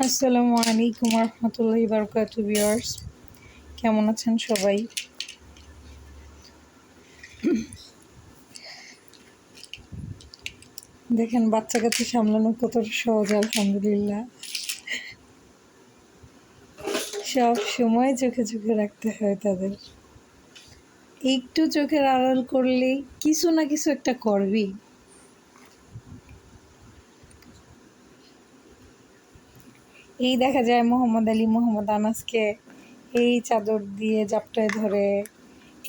আসসালামু আলাইকুম রহমতুল্লাহি বারাকাতু ভিউয়ার্স, কেমন আছেন সবাই? দেখেন বাচ্চা কাচ্চা সামলানো কতটা সহজ, আলহামদুলিল্লাহ। সব সময় চোখে চোখে রাখতে হয় তাদের। একটু চোখের আড়াল করলেই কিছু না কিছু একটা করবি। এই দেখা যায় মোহাম্মদ আলী মোহাম্মদ আনাসকে এই চাদর দিয়ে জাপটায় ধরে,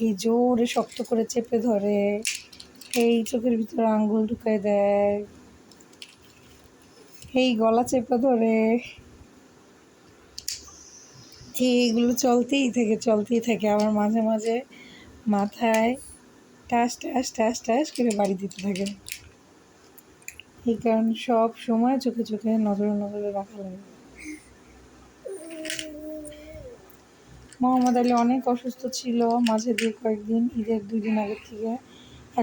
এই জোরে শক্ত করে চেপে ধরে, এই চোখের ভিতরে আঙ্গুল ঢুকায় দেয়, এই গলা চেপে ধরে, এইগুলো চলতেই থাকে। আবার মাঝে মাঝে মাথায় টাস টাস টাস টাস করে বাড়ি দিতে থাকে। এই কারণে সব সময় চোখে চোখে নজরে নজরে রাখা লাগে। মোহাম্মদ আলী অনেক অসুস্থ ছিল মাঝে দিয়ে কয়েকদিন, ঈদের 2 দিন আগে থেকে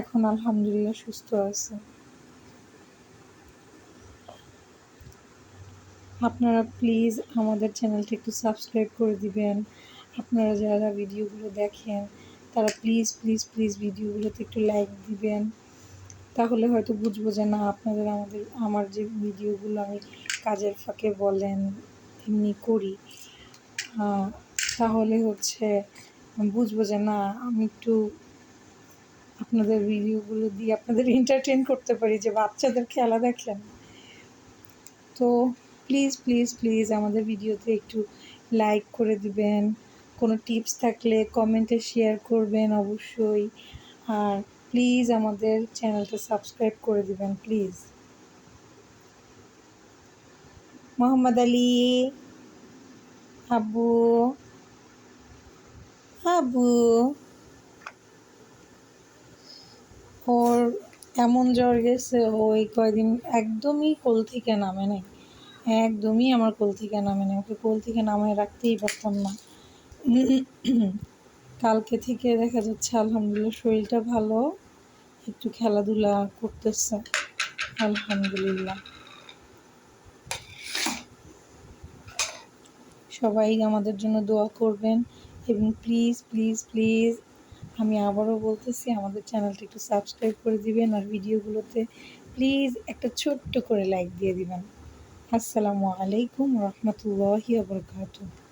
এখন আলহামদুলিল্লাহ সুস্থ আছে। আপনারা প্লিজ আমাদের চ্যানেলটা একটু সাবস্ক্রাইব করে দিবেন। আপনারা যারা ভিডিওগুলো দেখেন তারা প্লিজ প্লিজ প্লিজ ভিডিওগুলোতে একটু লাইক দিবেন। তাহলে হয়তো বুঝবো যে না, আপনাদের আমার যে ভিডিওগুলো আমি কাজের ফাঁকে বলেন এমনি করি, তাহলে বুঝবো যে না, আমি একটু আপনাদের ভিডিওগুলো দিয়ে আপনাদের এন্টারটেন করতে পারি, যে বাচ্চাদের খেলা দেখেন। তো প্লিজ প্লিজ প্লিজ আমাদের ভিডিওতে একটু লাইক করে দিবেন। কোনো টিপস থাকলে কমেন্টে শেয়ার করবেন অবশ্যই। আর প্লিজ আমাদের চ্যানেলটা সাবস্ক্রাইব করে দিবেন প্লিজ। মোহাম্মদ আলী, আব্বু আব্বু, ওর এমন জ্বর গেছে, ওই কয়দিন একদমই কোল থেকে নামে নাই, একদমই আমার কোল থেকে নামে নাই। ওকে কোল থেকে নামায় রাখতেই পারতাম না। কালকে থেকে দেখা যাচ্ছে আলহামদুলিল্লাহ শরীরটা ভালো, একটু খেলাধুলা করতেছে আলহামদুলিল্লাহ। সবাই আমাদের জন্য দোয়া করবেন এবং প্লিজ প্লিজ প্লিজ আমি আবারও বলতেছি, আমাদের চ্যানেলটা একটু সাবস্ক্রাইব করে দিবেন আর ভিডিওগুলোতে প্লিজ একটা ছোট্ট করে লাইক দিয়ে দিবেন। আসসালামু আলাইকুম রহমতুল্লাহি ওয়া বারাকাতুহু।